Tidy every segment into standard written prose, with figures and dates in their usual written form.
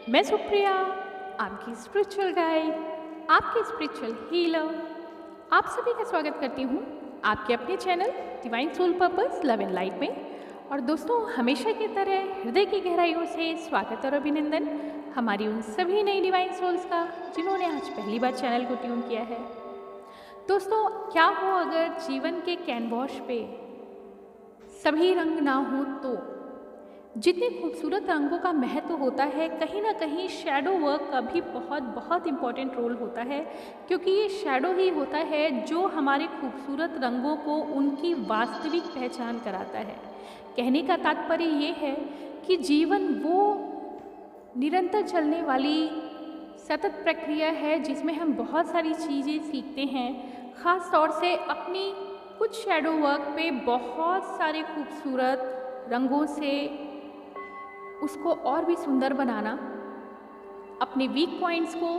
मैं सुप्रिया, आपकी spiritual guide, आपकी स्पिरिचुअल हीलर, आप सभी का स्वागत करती हूँ आपके अपने channel divine soul purpose love and light में। और दोस्तों, हमेशा की तरह हृदय की गहराइयों से स्वागत और अभिनंदन हमारी उन सभी नई डिवाइन सोल्स का जिन्होंने आज पहली बार चैनल को ट्यून किया है। दोस्तों, क्या हो अगर जीवन के कैनवास पे सभी रंग ना हो तो? जितने खूबसूरत रंगों का महत्व होता है, कहीं ना कहीं शैडो वर्क का भी बहुत बहुत इम्पॉर्टेंट रोल होता है, क्योंकि ये शैडो ही होता है जो हमारे खूबसूरत रंगों को उनकी वास्तविक पहचान कराता है। कहने का तात्पर्य ये है कि जीवन वो निरंतर चलने वाली सतत प्रक्रिया है जिसमें हम बहुत सारी चीज़ें सीखते हैं। ख़ास तौर से अपनी कुछ शैडो वर्क पे बहुत सारे खूबसूरत रंगों से उसको और भी सुंदर बनाना, अपने वीक पॉइंट्स को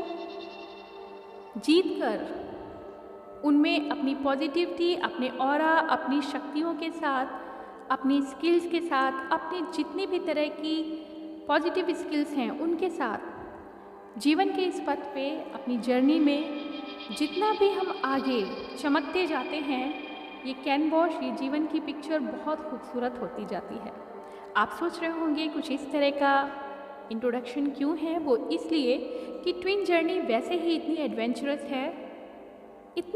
जीत कर उनमें अपनी पॉजिटिविटी, अपने ऑरा, अपनी शक्तियों के साथ, अपनी स्किल्स के साथ, अपनी जितनी भी तरह की पॉजिटिव स्किल्स हैं उनके साथ जीवन के इस पथ पे अपनी जर्नी में जितना भी हम आगे चमकते जाते हैं, ये कैनवास, ये जीवन की पिक्चर बहुत खूबसूरत होती जाती है। आप सोच रहे होंगे कुछ इस तरह का इंट्रोडक्शन क्यों है? वो इसलिए कि ट्विन जर्नी वैसे ही इतनी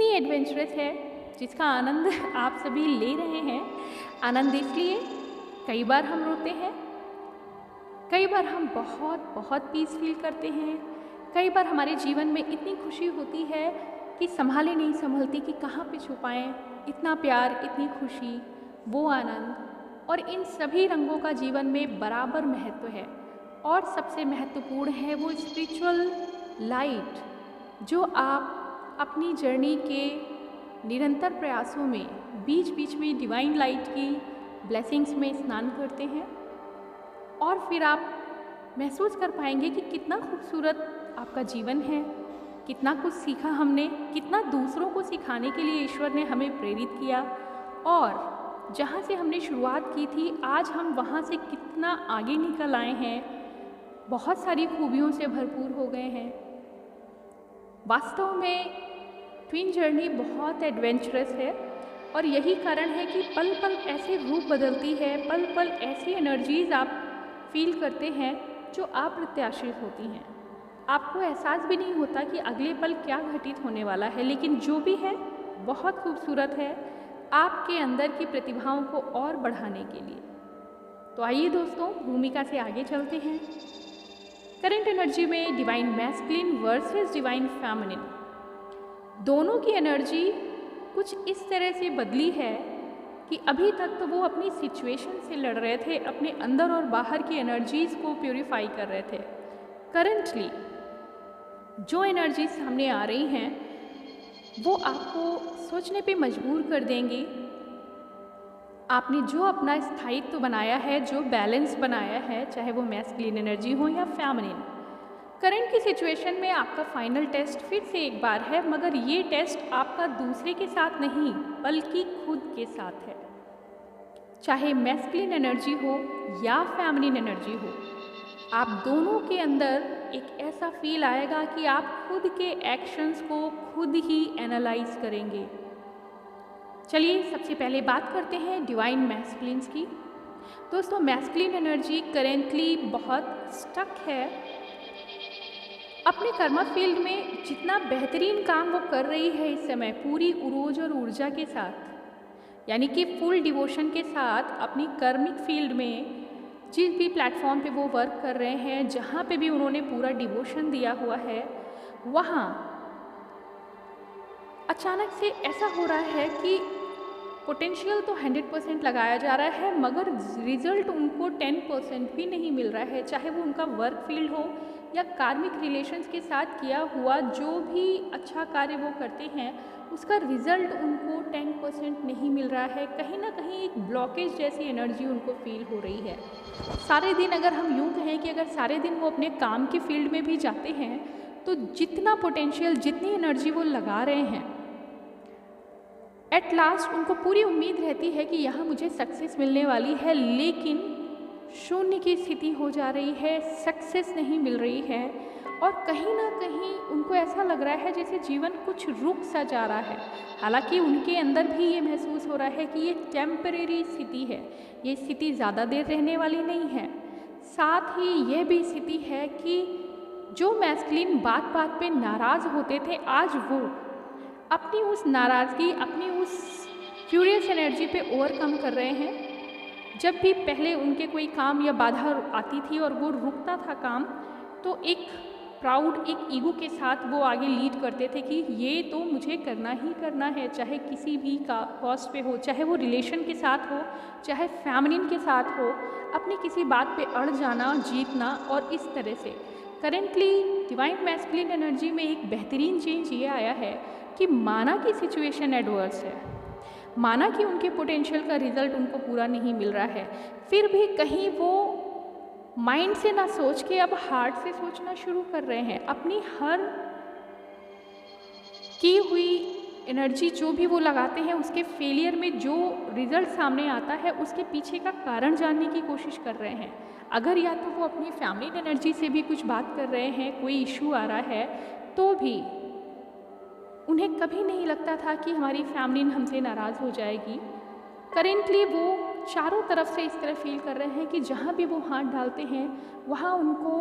एडवेंचरस है जिसका आनंद आप सभी ले रहे हैं। आनंद इसलिए कई बार हम रोते हैं, कई बार हम बहुत बहुत पीस फील करते हैं, कई बार हमारे जीवन में इतनी खुशी होती है कि संभाले नहीं संभलती कि कहाँ पे छुपाएं इतना प्यार, इतनी खुशी, वो आनंद। और इन सभी रंगों का जीवन में बराबर महत्व है। और सबसे महत्वपूर्ण है वो स्पिरिचुअल लाइट जो आप अपनी जर्नी के निरंतर प्रयासों में बीच बीच में डिवाइन लाइट की ब्लेसिंग्स में स्नान करते हैं, और फिर आप महसूस कर पाएंगे कि कितना खूबसूरत आपका जीवन है, कितना कुछ सीखा हमने, कितना दूसरों को सिखाने के लिए ईश्वर ने हमें प्रेरित किया, और जहाँ से हमने शुरुआत की थी आज हम वहाँ से कितना आगे निकल आए हैं, बहुत सारी खूबियों से भरपूर हो गए हैं। वास्तव में ट्विन जर्नी बहुत एडवेंचरस है, और यही कारण है कि पल पल ऐसे रूप बदलती है, पल पल ऐसी एनर्जीज़ आप फील करते हैं जो अप्रत्याशित होती हैं। आपको एहसास भी नहीं होता कि अगले पल क्या घटित होने वाला है, लेकिन जो भी है बहुत खूबसूरत है आपके अंदर की प्रतिभाओं को और बढ़ाने के लिए। तो आइए दोस्तों, भूमिका से आगे चलते हैं। करंट एनर्जी में divine masculine versus divine feminine, दोनों की एनर्जी कुछ इस तरह से बदली है कि अभी तक तो वो अपनी सिचुएशन से लड़ रहे थे, अपने अंदर और बाहर की एनर्जीज़ को प्योरीफाई कर रहे थे। करंटली जो एनर्जीज सामने आ रही हैं वो आपको सोचने पे मजबूर कर देंगी। आपने जो अपना स्थायित्व बनाया है, जो बैलेंस बनाया है, चाहे वो मैस्कुलिन एनर्जी हो या फेमिनिन, करंट की सिचुएशन में आपका फाइनल टेस्ट फिर से एक बार है, मगर ये टेस्ट आपका दूसरे के साथ नहीं बल्कि खुद के साथ है। चाहे मैस्कुलिन एनर्जी हो या फेमिनिन एनर्जी हो, आप दोनों के अंदर एक ऐसा फील आएगा कि आप खुद के एक्शंस को खुद ही एनालाइज करेंगे। चलिए सबसे पहले बात करते हैं डिवाइन मैस्कुलिन्स की। दोस्तों, मैस्कुलिन एनर्जी करेंटली बहुत स्टक है अपने कर्मा फील्ड में। जितना बेहतरीन काम वो कर रही है इस समय पूरी उरोज और ऊर्जा के साथ, यानी कि फुल डिवोशन के साथ अपनी कर्मिक फील्ड में जिस भी प्लेटफॉर्म पे वो वर्क कर रहे हैं, जहाँ पे भी उन्होंने पूरा डिवोशन दिया हुआ है, वहाँ अचानक से ऐसा हो रहा है कि पोटेंशियल तो 100% लगाया जा रहा है, मगर रिजल्ट उनको 10% भी नहीं मिल रहा है। चाहे वो उनका वर्क फील्ड हो या कार्मिक रिलेशंस के साथ किया हुआ जो भी अच्छा कार्य वो करते हैं, उसका रिजल्ट उनको 10% नहीं मिल रहा है। कहीं ना कहीं एक ब्लॉकेज जैसी एनर्जी उनको फील हो रही है। सारे दिन, अगर हम यूँ कहें कि अगर सारे दिन वो अपने काम के फील्ड में भी जाते हैं तो जितना पोटेंशियल, जितनी एनर्जी वो लगा रहे हैं, एट लास्ट उनको पूरी उम्मीद रहती है कि यहाँ मुझे सक्सेस मिलने वाली है, लेकिन शून्य की स्थिति हो जा रही है, सक्सेस नहीं मिल रही है और कहीं ना कहीं उनको ऐसा लग रहा है जैसे जीवन कुछ रुक सा जा रहा है। हालांकि उनके अंदर भी ये महसूस हो रहा है कि ये टेम्परेरी स्थिति है, ये स्थिति ज़्यादा देर रहने वाली नहीं है। साथ ही यह भी स्थिति है कि जो मैस्कुलिन बात बात पे नाराज़ होते थे, आज वो अपनी उस नाराज़गी, अपनी उस क्यूरियस एनर्जी पे ओवरकम कर रहे हैं। जब भी पहले उनके कोई काम या बाधा आती थी और वो रुकता था काम, तो एक प्राउड, एक ईगो के साथ वो आगे लीड करते थे कि ये तो मुझे करना ही करना है, चाहे किसी भी का कॉस्ट पे हो, चाहे वो रिलेशन के साथ हो, चाहे फैमिली के साथ हो, अपनी किसी बात पे अड़ जाना, जीतना। और इस तरह से करेंटली डिवाइन मैस्कुलिन एनर्जी में एक बेहतरीन चेंज ये आया है कि माना कि सिचुएशन एडवर्स है, माना कि उनके पोटेंशियल का रिजल्ट उनको पूरा नहीं मिल रहा है, फिर भी कहीं वो माइंड से ना सोच के अब हार्ट से सोचना शुरू कर रहे हैं। अपनी हर की हुई एनर्जी जो भी वो लगाते हैं, उसके फेलियर में जो रिजल्ट सामने आता है उसके पीछे का कारण जानने की कोशिश कर रहे हैं। अगर या तो वो अपनी फैमिली एनर्जी से भी कुछ बात कर रहे हैं, कोई इशू आ रहा है, तो भी उन्हें कभी नहीं लगता था कि हमारी फैमिली हमसे नाराज़ हो जाएगी। करेंटली वो चारों तरफ से इस तरह फील कर रहे हैं कि जहाँ भी वो हाथ डालते हैं वहाँ उनको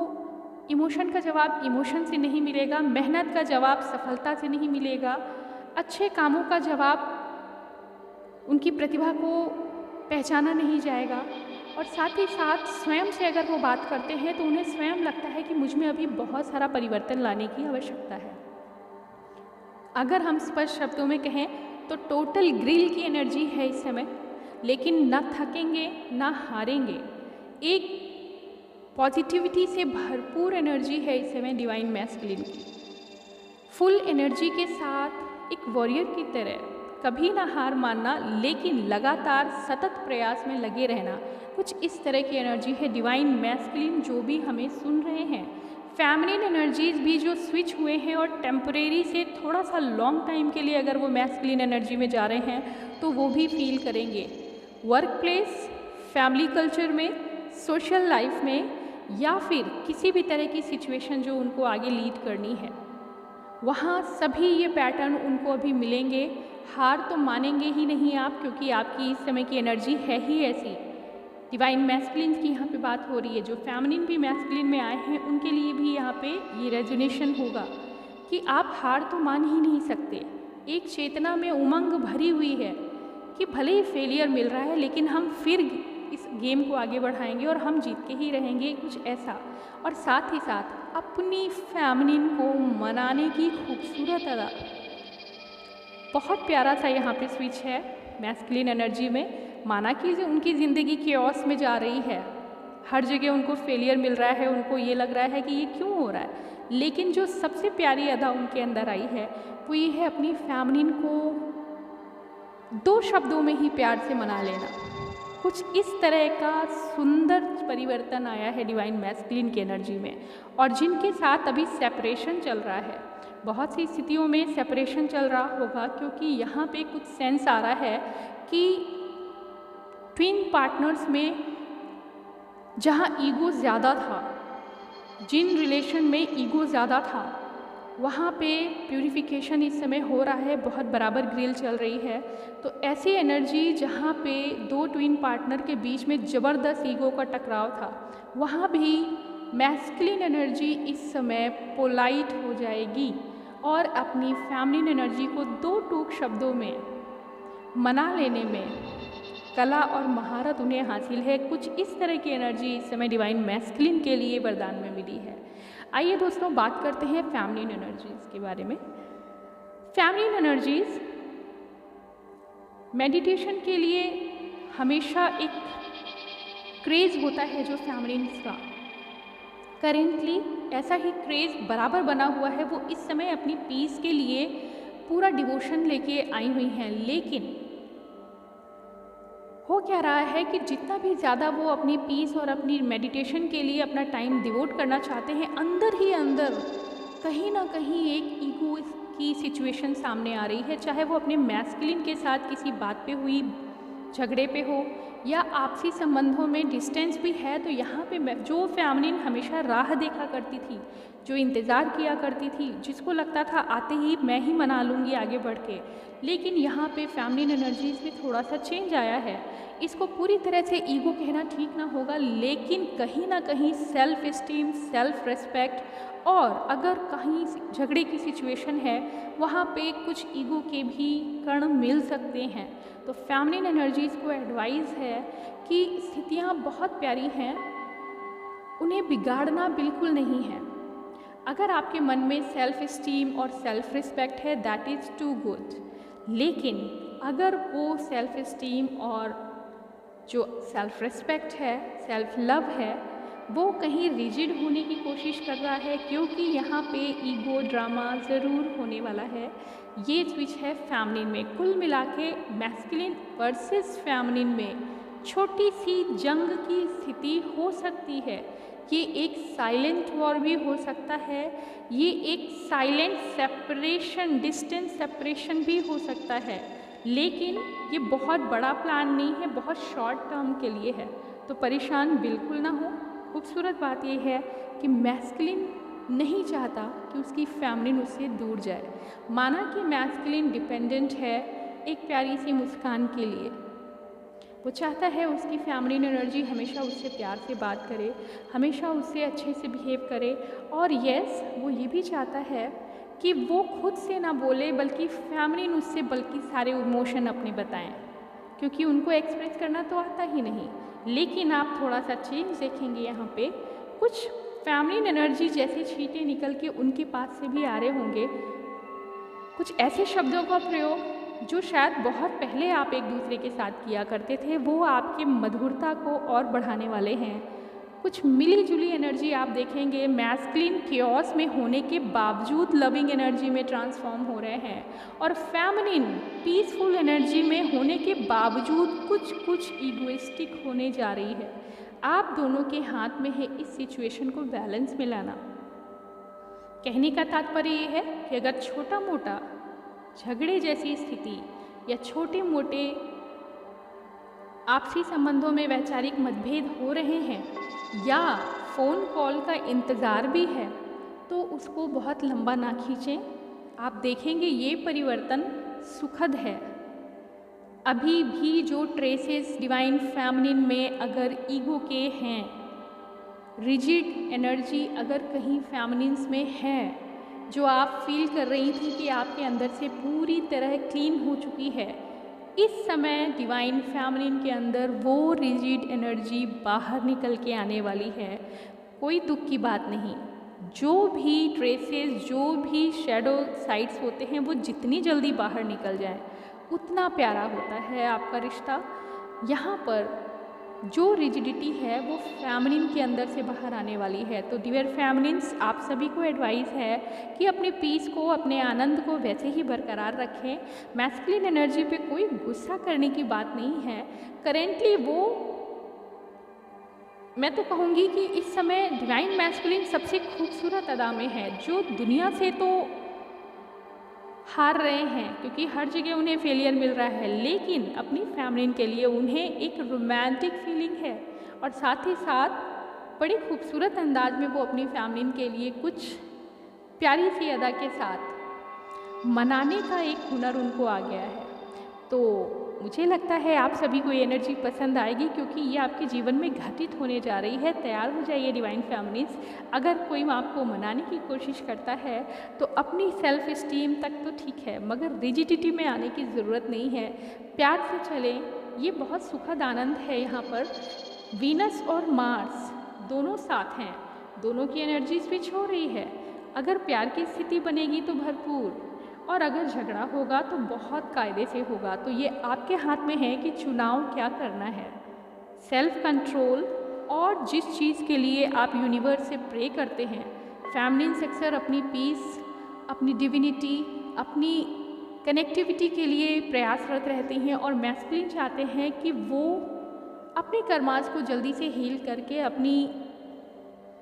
इमोशन का जवाब इमोशन से नहीं मिलेगा, मेहनत का जवाब सफलता से नहीं मिलेगा, अच्छे कामों का जवाब उनकी प्रतिभा को पहचाना नहीं जाएगा। और साथ ही साथ स्वयं से अगर वो बात करते हैं तो उन्हें स्वयं लगता है कि मुझ में अभी बहुत सारा परिवर्तन लाने की आवश्यकता है। अगर हम स्पष्ट शब्दों में कहें तो टोटल ग्रिल की एनर्जी है इस समय, लेकिन न थकेंगे न हारेंगे। एक पॉजिटिविटी से भरपूर एनर्जी है इस समय डिवाइन मैस्कुलिन की। फुल एनर्जी के साथ एक वॉरियर की तरह कभी ना हार मानना, लेकिन लगातार सतत प्रयास में लगे रहना, कुछ इस तरह की एनर्जी है डिवाइन मैस्कुलिन जो भी हमें सुन रहे हैं। फेमिनिन एनर्जीज भी जो स्विच हुए हैं और टेम्परेरी से थोड़ा सा लॉन्ग टाइम के लिए अगर वो मैस्कुलिन एनर्जी में जा रहे हैं तो वो भी फील करेंगे। वर्क प्लेस, फैमिली कल्चर में, सोशल लाइफ में, या फिर किसी भी तरह की सिचुएशन जो उनको आगे लीड करनी है, वहाँ सभी ये पैटर्न उनको अभी मिलेंगे। हार तो मानेंगे ही नहीं आप, क्योंकि आपकी इस समय की एनर्जी है ही ऐसी। डिवाइन मैस्कुलिन की यहाँ पे बात हो रही है। जो फेमिनिन भी मैस्कुलिन में आए हैं उनके लिए भी यहाँ पे ये रेजोनेशन होगा कि आप हार तो मान ही नहीं सकते। एक चेतना में उमंग भरी हुई है कि भले ही फेलियर मिल रहा है लेकिन हम फिर इस गेम को आगे बढ़ाएंगे और हम जीत के ही रहेंगे, कुछ ऐसा। और साथ ही साथ अपनी फेमिनिन को मनाने की खूबसूरत अदा, बहुत प्यारा सा यहाँ पे स्विच है मैस्कुलिन एनर्जी में। माना कि उनकी ज़िंदगी केओस में जा रही है, हर जगह उनको फेलियर मिल रहा है, उनको ये लग रहा है कि ये क्यों हो रहा है, लेकिन जो सबसे प्यारी अदा उनके अंदर आई है वो ये है अपनी फेमिनिन को 2 शब्दों में ही प्यार से मना लेना। कुछ इस तरह का सुंदर परिवर्तन आया है डिवाइन मैस्कुलिन की एनर्जी में। और जिनके साथ अभी सेपरेशन चल रहा है, बहुत सी स्थितियों में सेपरेशन चल रहा होगा, क्योंकि यहाँ पे कुछ सेंस आ रहा है कि ट्विन पार्टनर्स में जहाँ ईगो ज़्यादा था, जिन रिलेशन में ईगो ज़्यादा था, वहाँ पे प्यूरिफिकेशन इस समय हो रहा है, बहुत बराबर ग्रिल चल रही है। तो ऐसी एनर्जी जहाँ पे 2 ट्विन पार्टनर के बीच में ज़बरदस्त ईगो का टकराव था, वहाँ भी मैस्कुलिन एनर्जी इस समय पोलाइट हो जाएगी और अपनी फेमिनिन एनर्जी को 2 टूक शब्दों में मना लेने में कला और महारत उन्हें हासिल है। कुछ इस तरह की एनर्जी इस समय डिवाइन मैस्कुलिन के लिए वरदान में मिली है। आइए दोस्तों बात करते हैं फेमिनिन एनर्जीज के बारे में। फेमिनिन एनर्जीज मेडिटेशन के लिए हमेशा एक क्रेज़ होता है जो फेमिनिन का। करेंटली ऐसा ही क्रेज़ बराबर बना हुआ है। वो इस समय अपनी पीस के लिए पूरा डिवोशन लेके आई हुई हैं, लेकिन हो क्या रहा है कि जितना भी ज़्यादा वो अपनी पीस और अपनी मेडिटेशन के लिए अपना टाइम डिवोट करना चाहते हैं, अंदर ही अंदर कहीं ना कहीं एक ईगो की सिचुएशन सामने आ रही है। चाहे वो अपने मैस्कुलिन के साथ किसी बात पे हुई झगड़े पे हो, या आपसी संबंधों में डिस्टेंस भी है, तो यहाँ पे जो फैमिलीन हमेशा राह देखा करती थी, जो इंतज़ार किया करती थी, जिसको लगता था आते ही मैं ही मना लूँगी आगे बढ़ के, लेकिन यहाँ पे फैमिलीन एनर्जीज में थोड़ा सा चेंज आया है। इसको पूरी तरह से ईगो कहना ठीक ना होगा, लेकिन कहीं ना कहीं सेल्फ इस्टीम, सेल्फ रिस्पेक्ट, और अगर कहीं झगड़े की सिचुएशन है वहाँ पे कुछ ईगो के भी कण मिल सकते हैं। तो फैमिलीन एनर्जीज़ को एडवाइस है कि स्थितियाँ बहुत प्यारी हैं, उन्हें बिगाड़ना बिल्कुल नहीं है। अगर आपके मन में सेल्फ इस्टीम और सेल्फ रिस्पेक्ट है, दैट इज़ टू गुड, लेकिन अगर वो सेल्फ इस्टीम और जो सेल्फ रिस्पेक्ट है, सेल्फ लव है, वो कहीं रिजिड होने की कोशिश कर रहा है, क्योंकि यहाँ पे ईगो ड्रामा ज़रूर होने वाला है। ये स्विच है फैमिलीन में। कुल मिला के मैस्कुलिन वर्सेस फैमिलीन में छोटी सी जंग की स्थिति हो सकती है। ये एक साइलेंट वॉर भी हो सकता है, ये एक साइलेंट सेपरेशन, डिस्टेंस सेपरेशन भी हो सकता है, लेकिन ये बहुत बड़ा प्लान नहीं है, बहुत शॉर्ट टर्म के लिए है। तो परेशान बिल्कुल ना हो। खूबसूरत बात यह है कि मैस्कुलिन नहीं चाहता कि उसकी फैमिलीन उससे दूर जाए। माना कि मैस्कुलिन डिपेंडेंट है एक प्यारी सी मुस्कान के लिए, वो चाहता है उसकी फैमिलीन एनर्जी हमेशा उससे प्यार से बात करे, हमेशा उससे अच्छे से बिहेव करे, और यस वो ये भी चाहता है कि वो खुद से ना बोले बल्कि फैमिलीन उससे बल्कि सारे इमोशन अपने बताएं, क्योंकि उनको एक्सप्रेस करना तो आता ही नहीं। लेकिन आप थोड़ा सा चेंज देखेंगे, यहाँ पे कुछ फैमिलीन एनर्जी जैसे छींटे निकल के उनके पास से भी आ रहे होंगे, कुछ ऐसे शब्दों का प्रयोग जो शायद बहुत पहले आप एक दूसरे के साथ किया करते थे, वो आपके मधुरता को और बढ़ाने वाले हैं। कुछ मिली जुली एनर्जी आप देखेंगे मैस्कुलिन कियोस में होने के बावजूद लविंग एनर्जी में ट्रांसफॉर्म हो रहे हैं, और फेमिनिन पीसफुल एनर्जी में होने के बावजूद कुछ ईगोइस्टिक होने जा रही है। आप दोनों के हाथ में है इस सिचुएशन को बैलेंस में लाना। कहने का तात्पर्य ये है कि अगर छोटा मोटा झगड़े जैसी स्थिति या छोटे मोटे आपसी संबंधों में वैचारिक मतभेद हो रहे हैं या फ़ोन कॉल का इंतज़ार भी है, तो उसको बहुत लंबा ना खींचें। आप देखेंगे ये परिवर्तन सुखद है। अभी भी जो ट्रेसेस डिवाइन फेमिनिन में अगर ईगो के हैं, रिजिड एनर्जी अगर कहीं फेमिनिन्स में है, जो आप फील कर रही थी कि आपके अंदर से पूरी तरह क्लीन हो चुकी है, इस समय डिवाइन फेमिनिन के अंदर वो रिजिड एनर्जी बाहर निकल के आने वाली है। कोई दुख की बात नहीं। जो भी ट्रेसेस, जो भी शैडो साइड्स होते हैं, वो जितनी जल्दी बाहर निकल जाए उतना प्यारा होता है आपका रिश्ता। यहाँ पर जो रिजिडिटी है वो फेमिनिन के अंदर से बाहर आने वाली है। तो डियर फेमिनिन्स, आप सभी को एडवाइस है कि अपने पीस को, अपने आनंद को वैसे ही बरकरार रखें। मैस्कुलिन एनर्जी पे कोई गुस्सा करने की बात नहीं है। करेंटली वो, मैं तो कहूँगी कि इस समय डिवाइन मैस्कुलिन सबसे खूबसूरत अदा में है, जो दुनिया से तो हार रहे हैं क्योंकि हर जगह उन्हें फेलियर मिल रहा है, लेकिन अपनी फेमिनिन के लिए उन्हें एक रोमांटिक फीलिंग है, और साथ ही साथ बड़ी खूबसूरत अंदाज में वो अपनी फेमिनिन के लिए कुछ प्यारी सी अदा के साथ मनाने का एक हुनर उनको आ गया है। तो मुझे लगता है आप सभी को ये एनर्जी पसंद आएगी, क्योंकि ये आपके जीवन में घटित होने जा रही है। तैयार हो जाइए डिवाइन फेमिनिन्स। अगर कोई आपको मनाने की कोशिश करता है तो अपनी सेल्फ इस्टीम तक तो ठीक है, मगर रिजिडिटी में आने की ज़रूरत नहीं है। प्यार से चलें, ये बहुत सुखद आनंद है। यहाँ पर वीनस और मार्स दोनों साथ हैं, दोनों की एनर्जी स्विच हो रही है। अगर प्यार की स्थिति बनेगी तो भरपूर, और अगर झगड़ा होगा तो बहुत कायदे से होगा। तो ये आपके हाथ में है कि चुनाव क्या करना है। सेल्फ कंट्रोल, और जिस चीज़ के लिए आप यूनिवर्स से प्रे करते हैं, फेमिनिन्स अक्सर अपनी पीस, अपनी डिविनिटी, अपनी कनेक्टिविटी के लिए प्रयासरत रहते हैं, और मैस्कुलिन चाहते हैं कि वो अपने कर्मास को जल्दी से हील करके अपनी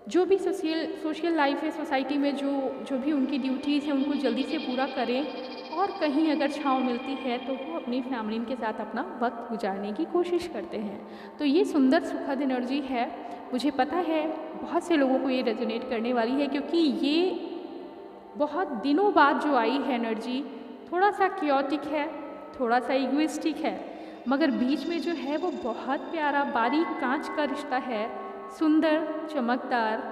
जो भी सोशल लाइफ है, सोसाइटी में जो भी उनकी ड्यूटीज़ हैं, उनको जल्दी से पूरा करें और कहीं अगर छाँव मिलती है तो वो अपनी फैमिली के साथ अपना वक्त गुजारने की कोशिश करते हैं। तो ये सुंदर सुखद एनर्जी है, मुझे पता है बहुत से लोगों को ये रेजोनेट करने वाली है, क्योंकि ये बहुत दिनों बाद जो आई है एनर्जी, थोड़ा सा क्योटिक है, थोड़ा सा इगोइस्टिक है, मगर बीच में जो है वो बहुत प्यारा बारीक कांच का रिश्ता है, सुंदर, चमकदार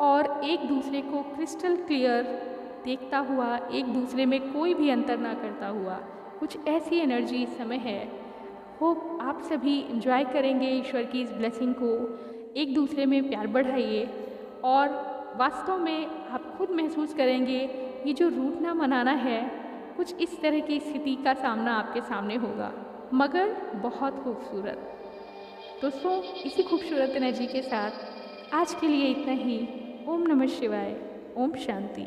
और एक दूसरे को क्रिस्टल क्लियर देखता हुआ, एक दूसरे में कोई भी अंतर ना करता हुआ, कुछ ऐसी एनर्जी इस समय है। होप आप सभी इंजॉय करेंगे ईश्वर की इस ब्लेसिंग को, एक दूसरे में प्यार बढ़ाइए और वास्तव में आप खुद महसूस करेंगे ये जो रूठना मनाना है, कुछ इस तरह की स्थिति का सामना आपके सामने होगा, मगर बहुत खूबसूरत। दोस्तों, इसी खूबसूरत एनर्जी के साथ आज के लिए इतना ही। ओम नमः शिवाय, ओम शांति।